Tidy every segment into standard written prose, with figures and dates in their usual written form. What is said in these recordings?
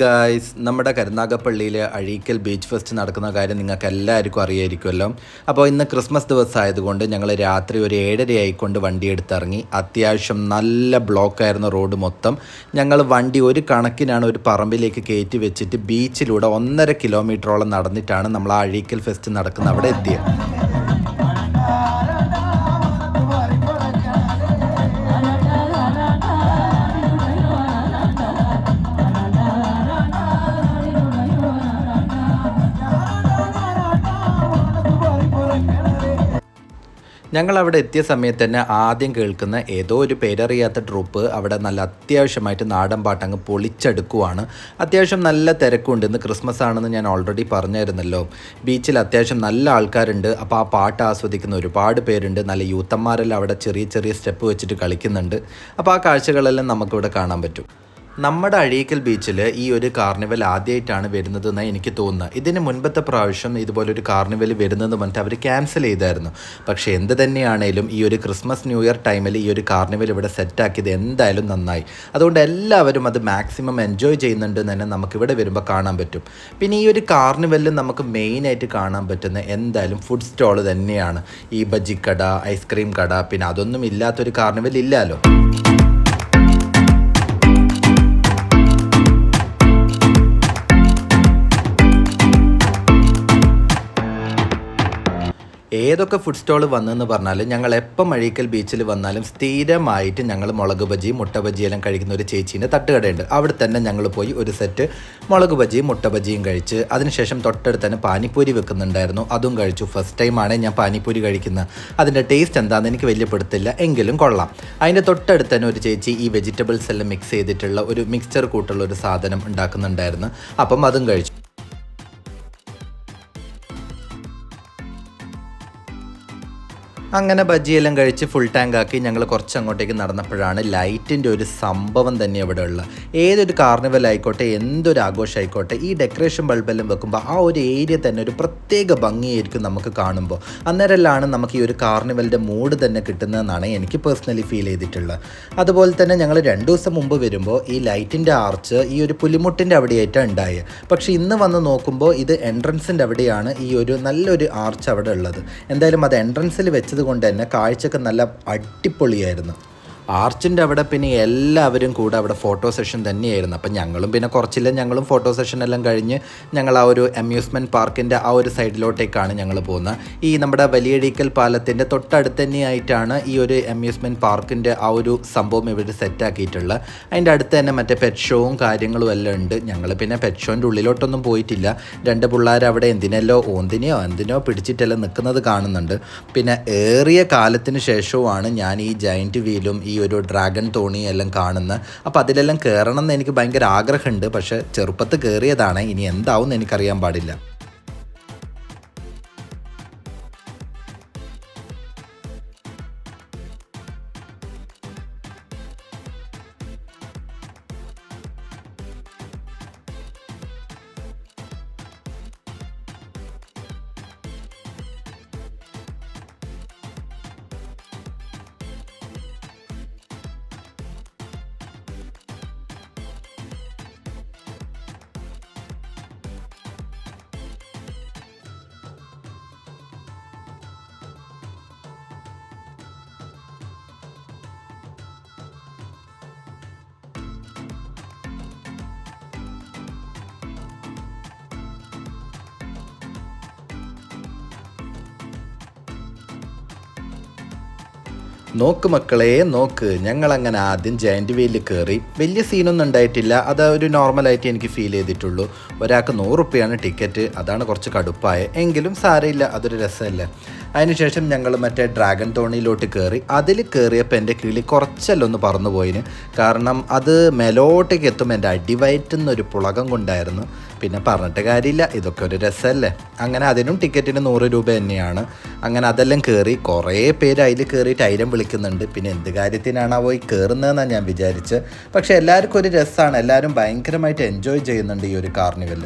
Guys, നമ്മുടെ കരുനാഗപ്പള്ളിയിലെ Azhikkal beach fest നടക്കുന്ന കാര്യം നിങ്ങൾക്ക് എല്ലാവർക്കും അറിയായിരിക്കുമല്ലോ. അപ്പോൾ ഇന്ന് ക്രിസ്മസ് ദിവസം ആയതുകൊണ്ട് ഞങ്ങൾ രാത്രി ഒരു 7:30 ആയിക്കൊണ്ട് വണ്ടി എടുത്തിറങ്ങി. അത്യാവശ്യം നല്ല ബ്ലോക്കായിരുന്നു റോഡ് മൊത്തം. ഞങ്ങൾ വണ്ടി ഒരു കണക്കിനാണ് ഒരു പറമ്പിലേക്ക് കയറ്റി വെച്ചിട്ട് ബീച്ചിലൂടെ 1.5 കിലോമീറ്ററോളം നടന്നിട്ടാണ് നമ്മൾ ആ അഴീക്കൽ ഫെസ്റ്റ് നടക്കുന്ന അവിടെ എത്തിയത്. ഞങ്ങളവിടെ എത്തിയ സമയത്ത് തന്നെ ആദ്യം കേൾക്കുന്ന ഏതോ ഒരു പേരറിയാത്ത ട്രൂപ്പ് അവിടെ നല്ല അത്യാവശ്യമായിട്ട് നാടൻ പാട്ടങ്ങ് പൊളിച്ചെടുക്കുവാണ്. അത്യാവശ്യം നല്ല തിരക്കുണ്ട്. ഇന്ന് ക്രിസ്മസ് ആണെന്ന് ഞാൻ ഓൾറെഡി പറഞ്ഞായിരുന്നല്ലോ. ബീച്ചിൽ അത്യാവശ്യം നല്ല ആൾക്കാരുണ്ട്. അപ്പോൾ ആ പാട്ട് ആസ്വദിക്കുന്ന ഒരുപാട് പേരുണ്ട്. നല്ല യൂത്തന്മാരെല്ലാം അവിടെ ചെറിയ ചെറിയ സ്റ്റെപ്പ് വെച്ചിട്ട് കളിക്കുന്നുണ്ട്. അപ്പോൾ ആ കാഴ്ചകളെല്ലാം നമുക്കിവിടെ കാണാൻ പറ്റും. നമ്മുടെ അഴീക്കൽ ബീച്ചിൽ ഈ ഒരു കാർണിവൽ ആദ്യമായിട്ടാണ് വരുന്നതെന്നാണ് എനിക്ക് തോന്നുന്നത്. ഇതിന് മുൻപത്തെ പ്രാവശ്യം ഇതുപോലൊരു കാർണിവൽ വരുന്നതെന്ന് പറഞ്ഞിട്ട് അവർ ക്യാൻസൽ ചെയ്തായിരുന്നു. പക്ഷേ എന്ത് തന്നെയാണേലും ഈ ഒരു ക്രിസ്മസ് ന്യൂ ഇയർ ടൈമിൽ ഈ ഒരു കാർണിവൽ ഇവിടെ സെറ്റാക്കിയത് എന്തായാലും നന്നായി. അതുകൊണ്ട് എല്ലാവരും അത് മാക്സിമം എൻജോയ് ചെയ്യുന്നുണ്ട് എന്ന് തന്നെ നമുക്കിവിടെ വരുമ്പോൾ കാണാൻ പറ്റും. പിന്നെ ഈ ഒരു കാർണിവലിൽ നമുക്ക് മെയിനായിട്ട് കാണാൻ പറ്റുന്ന എന്തായാലും ഫുഡ് സ്റ്റോൾ തന്നെയാണ്. ഈ ബജിക്കട, ഐസ്ക്രീം കട, പിന്നെ അതൊന്നും ഇല്ലാത്തൊരു കാർണിവൽ ഇല്ലല്ലോ. ഏതൊക്കെ ഫുഡ് സ്റ്റോൾ വന്നെന്ന് പറഞ്ഞാലും ഞങ്ങൾ എപ്പം അഴീക്കൽ ബീച്ചിൽ വന്നാലും സ്ഥിരമായിട്ട് ഞങ്ങൾ മുളക് ബജി, മുട്ട ബജിയെല്ലാം കഴിക്കുന്ന ഒരു ചേച്ചീൻ്റെ തട്ടുകടയുണ്ട്. അവിടെ തന്നെ ഞങ്ങൾ പോയി ഒരു സെറ്റ് മുളക് ബജിയും മുട്ട ബജിയും കഴിച്ച് അതിനുശേഷം തൊട്ടടുത്ത് തന്നെ പാനിപ്പൂരി വെക്കുന്നുണ്ടായിരുന്നു. അതും കഴിച്ചു. ഫസ്റ്റ് ടൈമാണ് ഞാൻ പാനിപ്പൂരി കഴിക്കുന്നത്. അതിൻ്റെ ടേസ്റ്റ് എന്താണെന്ന് എനിക്ക് വലിയ പെടുത്തില്ല, എങ്കിലും കൊള്ളാം. അതിൻ്റെ തൊട്ടടുത്ത് തന്നെ ഒരു ചേച്ചി ഈ വെജിറ്റബിൾസ് എല്ലാം മിക്സ് ചെയ്തിട്ടുള്ള ഒരു മിക്സ്ചർ കൂട്ടുള്ള ഒരു സാധനം ഉണ്ടാക്കുന്നുണ്ടായിരുന്നു. അപ്പം അതും കഴിച്ചു. അങ്ങനെ ബജിയെല്ലാം കഴിച്ച് ഫുൾ ടാങ്ക് ആക്കി ഞങ്ങൾ കുറച്ച് അങ്ങോട്ടേക്ക് നടന്നപ്പോഴാണ് ലൈറ്റിൻ്റെ ഒരു സംഭവം തന്നെ ഇവിടെ ഉള്ളത്. ഏതൊരു കാർണിവൽ ആയിക്കോട്ടെ, എന്തൊരു ആഘോഷമായിക്കോട്ടെ, ഈ ഡെക്കറേഷൻ ബൾബെല്ലാം വെക്കുമ്പോൾ ആ ഒരു ഏരിയ തന്നെ ഒരു പ്രത്യേക ഭംഗിയായിരിക്കും നമുക്ക് കാണുമ്പോൾ. അന്നേരമെല്ലാം നമുക്ക് ഈ ഒരു കാർണിവലിൻ്റെ മൂഡ് തന്നെ കിട്ടുന്നതെന്നാണ് എനിക്ക് പേഴ്സണലി ഫീൽ ചെയ്തിട്ടുള്ളത്. അതുപോലെ തന്നെ ഞങ്ങൾ 2 ദിവസം മുമ്പ് വരുമ്പോൾ ഈ ലൈറ്റിൻ്റെ ആർച്ച് ഈ ഒരു പുലിമുട്ടിൻ്റെ അവിടെയായിട്ടാണ് ഉണ്ടായത്. പക്ഷേ ഇന്ന് വന്ന് നോക്കുമ്പോൾ ഇത് എൻട്രൻസിൻ്റെ അവിടെയാണ് ഈ ഒരു നല്ലൊരു ആർച്ച് അവിടെ ഉള്ളത്. എന്തായാലും അത് എൻട്രൻസിൽ വെച്ചത് കൊണ്ട് തന്നെ കാഴ്ചക്ക് നല്ല അടിപൊളിയായിരുന്നു. ആർച്ചിൻ്റെ അവിടെ പിന്നെ എല്ലാവരും കൂടെ അവിടെ ഫോട്ടോ സെഷൻ തന്നെയായിരുന്നു. അപ്പം ഞങ്ങളും ഫോട്ടോ സെഷൻ എല്ലാം കഴിഞ്ഞ് ഞങ്ങൾ ആ ഒരു അമ്യൂസ്മെൻറ്റ് പാർക്കിൻ്റെ ആ ഒരു സൈഡിലോട്ടേക്കാണ് ഞങ്ങൾ പോകുന്നത്. ഈ നമ്മുടെ വലിയഴീക്കൽ പാലത്തിൻ്റെ തൊട്ടടുത്ത് തന്നെയായിട്ടാണ് ഈ ഒരു അമ്യൂസ്മെൻറ്റ് പാർക്കിൻ്റെ ആ ഒരു സംഭവം ഇവർ സെറ്റാക്കിയിട്ടുള്ളത്. അതിൻ്റെ അടുത്ത് തന്നെ മറ്റേ പെറ്റ് ഷോവും കാര്യങ്ങളും എല്ലാം ഉണ്ട്. ഞങ്ങൾ പിന്നെ പെറ്റ് ഷോൻ്റെ ഉള്ളിലോട്ടൊന്നും പോയിട്ടില്ല. 2 പിള്ളേർ അവിടെ എന്തിനോ പിടിച്ചിട്ടെല്ലാം നിൽക്കുന്നത് കാണുന്നുണ്ട്. പിന്നെ ഏറിയ കാലത്തിന് ശേഷവുമാണ് ഞാൻ ഈ ജയൻറ്റ് വീലും ഈ ഒരു ഡ്രാഗൺ തോണി എല്ലാം കാണുന്നത്. അപ്പോൾ അതിലെല്ലാം കയറണം എന്ന് എനിക്ക് ഭയങ്കര ആഗ്രഹമുണ്ട്. പക്ഷേ ചെറുപ്പത്ത് കയറിയതാണ്, ഇനി എന്താവും എന്ന് എനിക്കറിയാൻ പാടില്ല. നോക്ക് മക്കളെ നോക്ക്, ഞങ്ങളങ്ങനെ ആദ്യം ജയൻറ്റ് വീലിൽ കയറി. വലിയ സീനൊന്നും ഉണ്ടായിട്ടില്ല. അത് ഒരു നോർമലായിട്ട് എനിക്ക് ഫീൽ ചെയ്തിട്ടുള്ളൂ. ഒരാൾക്ക് 100 രൂപയാണ് ടിക്കറ്റ്. അതാണ് കുറച്ച് കടുപ്പായ, എങ്കിലും സാരമില്ല, അതൊരു രസമല്ലേ. അതിനുശേഷം ഞങ്ങൾ മറ്റേ ഡ്രാഗൺ തോണിയിലോട്ട് കയറി. അതിൽ കയറിയപ്പോൾ എൻ്റെ കിളി കുറച്ചെല്ലാം ഒന്ന് പറന്നു പോയിന്. കാരണം അത് മേലോട്ടേക്ക് എത്തുമ്പോൾ എൻ്റെ അടിവയറ്റുന്നൊരു പുളകം കൊണ്ടായിരുന്നു. പിന്നെ പറഞ്ഞിട്ട് കാര്യമില്ല, ഇതൊക്കെ ഒരു രസമല്ലേ. അങ്ങനെ അതിനും ടിക്കറ്റിന് 100 രൂപ തന്നെയാണ്. അങ്ങനെ അതെല്ലാം കയറി. കുറേ പേര് അതിൽ കയറിയിട്ട് ആയിരം വിളിക്കുന്നുണ്ട്. പിന്നെ എന്ത് കാര്യത്തിനാണ് പോയി കയറുന്നതെന്നാണ് ഞാൻ വിചാരിച്ചത്. പക്ഷേ എല്ലാവർക്കും ഒരു രസമാണ്. എല്ലാവരും ഭയങ്കരമായിട്ട് എൻജോയ് ചെയ്യുന്നുണ്ട് ഈ ഒരു കാർണിവൽ.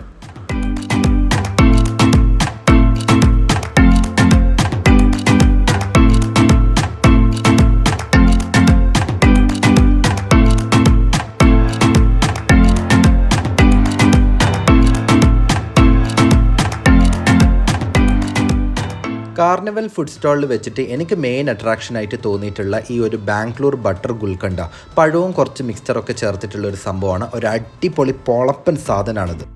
കാർണിവൽ ഫുഡ് സ്റ്റാളിൽ വെച്ചിട്ട് എനിക്ക് മെയിൻ അട്രാക്ഷനായിട്ട് തോന്നിയിട്ടുള്ള ഈ ഒരു ബാംഗ്ലൂർ ബട്ടർ ഗുൽക്കണ്ട, പഴവും കുറച്ച് മിക്സ്ചറൊക്കെ ചേർത്തിട്ടുള്ള ഒരു സംഭവമാണ്. ഒരു അടിപൊളി പൊളപ്പൻ സാധനമാണിത്.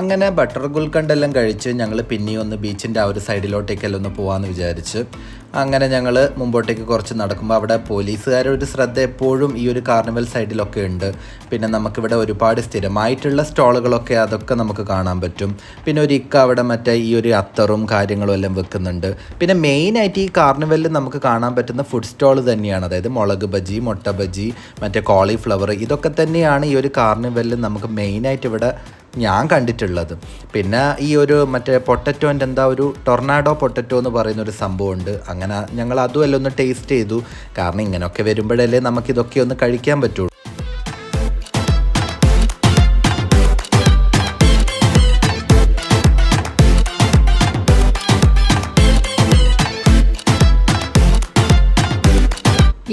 അങ്ങനെ ബട്ടർ ഗുൽക്കണ്ടെല്ലാം കഴിച്ച് ഞങ്ങൾ പിന്നെയും ഒന്ന് ബീച്ചിൻ്റെ ആ ഒരു സൈഡിലോട്ടേക്കെല്ലാം ഒന്ന് പോകാമെന്ന് വിചാരിച്ച് അങ്ങനെ ഞങ്ങൾ മുമ്പോട്ടേക്ക് കുറച്ച് നടക്കുമ്പോൾ അവിടെ പോലീസുകാരുടെ ഒരു ശ്രദ്ധ എപ്പോഴും ഈ ഒരു കാർണിവൽ സൈഡിലൊക്കെ ഉണ്ട്. പിന്നെ നമുക്കിവിടെ ഒരുപാട് സ്ഥിരമായിട്ടുള്ള സ്റ്റോളുകളൊക്കെ അതൊക്കെ നമുക്ക് കാണാൻ പറ്റും. പിന്നെ ഒരു അവിടെ മറ്റേ ഈ ഒരു അത്തറും കാര്യങ്ങളും എല്ലാം വെക്കുന്നുണ്ട്. പിന്നെ മെയിനായിട്ട് ഈ കാർണിവലിൽ നമുക്ക് കാണാൻ പറ്റുന്ന ഫുഡ് സ്റ്റോൾ തന്നെയാണ്. അതായത് മുളക് ബജി, മുട്ട ബജി, മറ്റേ കോളിഫ്ലവർ, ഇതൊക്കെ തന്നെയാണ് ഈ ഒരു കാർണിവലിൽ നമുക്ക് മെയിനായിട്ട് ഇവിടെ ഞാൻ കണ്ടിട്ടുള്ളത്. പിന്നെ ഈ ഒരു മറ്റേ പൊട്ടറ്റോൻ്റെ ഒരു ടൊർണാഡോ പൊട്ടറ്റോ എന്ന് പറയുന്നൊരു സംഭവമുണ്ട്. അങ്ങനെ ഞങ്ങൾ അതുമെല്ലാം ഒന്ന് ടേസ്റ്റ് ചെയ്തു. കാരണം ഇങ്ങനെയൊക്കെ വരുമ്പോഴല്ലേ നമുക്കിതൊക്കെ ഒന്ന് കഴിക്കാൻ പറ്റുള്ളൂ.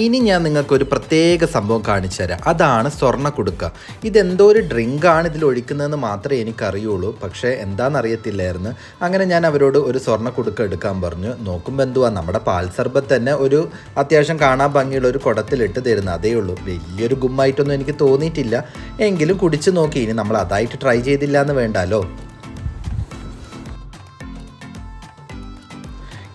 ഇനി ഞാൻ നിങ്ങൾക്കൊരു പ്രത്യേക സംഭവം കാണിച്ചു തരാം. അതാണ് സ്വർണ്ണ കുടുക്ക. ഇതെന്തോ ഒരു ഡ്രിങ്കാണ് ഇതിൽ ഒഴിക്കുന്നതെന്ന് മാത്രമേ എനിക്കറിയുള്ളൂ. പക്ഷേ എന്താണെന്നറിയത്തില്ലായിരുന്നു. അങ്ങനെ ഞാൻ അവരോട് ഒരു സ്വർണ്ണ കുടുക്ക എടുക്കാൻ പറഞ്ഞു. നോക്കുമ്പോൾ എന്തുവാ, നമ്മുടെ പാൽ സർബത്ത് തന്നെ ഒരു അത്യാവശ്യം കാണാൻ ഭംഗിയുള്ള ഒരു കുടത്തിലിട്ട് തരുന്നത്. അതേ ഉള്ളൂ. വലിയൊരു ഗുമ്മായിട്ടൊന്നും എനിക്ക് തോന്നിയിട്ടില്ല. എങ്കിലും കുടിച്ച് നോക്കി. ഇനി നമ്മൾ അതായിട്ട് ട്രൈ ചെയ്തില്ല എന്ന് വേണ്ടാലോ.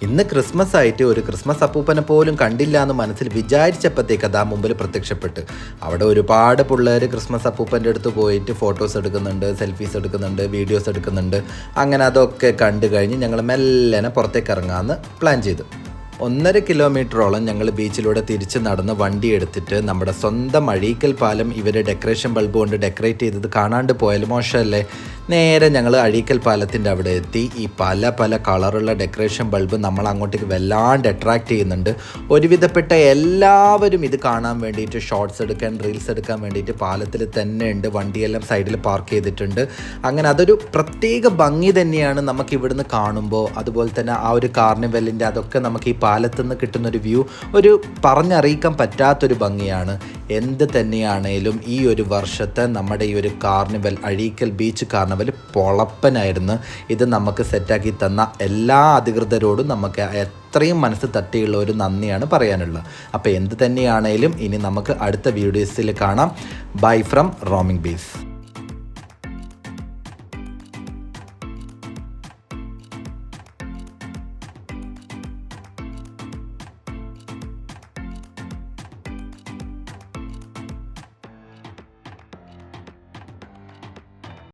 ഇന്ന് ക്രിസ്മസ് ആയിട്ട് ഒരു ക്രിസ്മസ് അപ്പൂപ്പനെ പോലും കണ്ടില്ല എന്ന് മനസ്സിൽ വിചാരിച്ചപ്പോഴത്തേക്ക് അതാ മുമ്പിൽ പ്രത്യക്ഷപ്പെട്ട്. അവിടെ ഒരുപാട് പിള്ളേർ ക്രിസ്മസ് അപ്പൂപ്പൻ്റെ അടുത്ത് പോയിട്ട് ഫോട്ടോസ് എടുക്കുന്നുണ്ട്, സെൽഫീസ് എടുക്കുന്നുണ്ട്, വീഡിയോസ് എടുക്കുന്നുണ്ട്. അങ്ങനെ അതൊക്കെ കണ്ടു കഴിഞ്ഞ് ഞങ്ങൾ മെല്ലനെ പുറത്തേക്ക് ഇറങ്ങാമെന്ന് പ്ലാൻ ചെയ്തു. 1.5 കിലോമീറ്ററോളം ഞങ്ങൾ ബീച്ചിലൂടെ തിരിച്ച് നടന്ന് വണ്ടി എടുത്തിട്ട് നമ്മുടെ സ്വന്തം അഴീക്കൽ പാലം ഇവർ ഡെക്കറേഷൻ ബൾബ് കൊണ്ട് ഡെക്കറേറ്റ് ചെയ്തത് കാണാണ്ട് പോയാലും മോശമല്ലേ. നേരെ ഞങ്ങൾ അഴീക്കൽ പാലത്തിൻ്റെ അവിടെ എത്തി. ഈ പല കളറുള്ള ഡെക്കറേഷൻ ബൾബ് നമ്മൾ അങ്ങോട്ടേക്ക് വല്ലാണ്ട് അട്രാക്റ്റ് ചെയ്യുന്നുണ്ട്. ഒരുവിധപ്പെട്ട എല്ലാവരും ഇത് കാണാൻ വേണ്ടിയിട്ട്, ഷോർട്സ് എടുക്കാൻ, റീൽസ് എടുക്കാൻ വേണ്ടിയിട്ട് പാലത്തിൽ തന്നെ ഉണ്ട്. വണ്ടിയെല്ലാം സൈഡിൽ പാർക്ക് ചെയ്തിട്ടുണ്ട്. അങ്ങനെ അതൊരു പ്രത്യേക ഭംഗി തന്നെയാണ് നമുക്ക് ഇവിടുന്ന് കാണുമ്പോൾ. അതുപോലെ തന്നെ ആ ഒരു കാർണിവലിൻ്റെ അതൊക്കെ നമുക്ക് ഈ പാലത്തു നിന്ന് കിട്ടുന്നൊരു വ്യൂ ഒരു പറഞ്ഞറിയിക്കാൻ പറ്റാത്തൊരു ഭംഗിയാണ്. എന്ത് തന്നെയാണേലും ഈ ഒരു വർഷത്തെ നമ്മുടെ ഈ ഒരു കാർണിവൽ, അഴീക്കൽ ബീച്ച് കാർണിവൽ പൊളപ്പനായിരുന്നു. ഇത് നമുക്ക് സെറ്റാക്കി തന്ന എല്ലാ അധികൃതരോടും നമുക്ക് എത്രയും മനസ്സ് തട്ടിയുള്ള ഒരു നന്ദിയാണ് പറയാനുള്ളത്. അപ്പോൾ എന്ത് തന്നെയാണേലും ഇനി നമുക്ക് അടുത്ത വീഡിയോസിൽ കാണാം. Bye from Roaming Bs.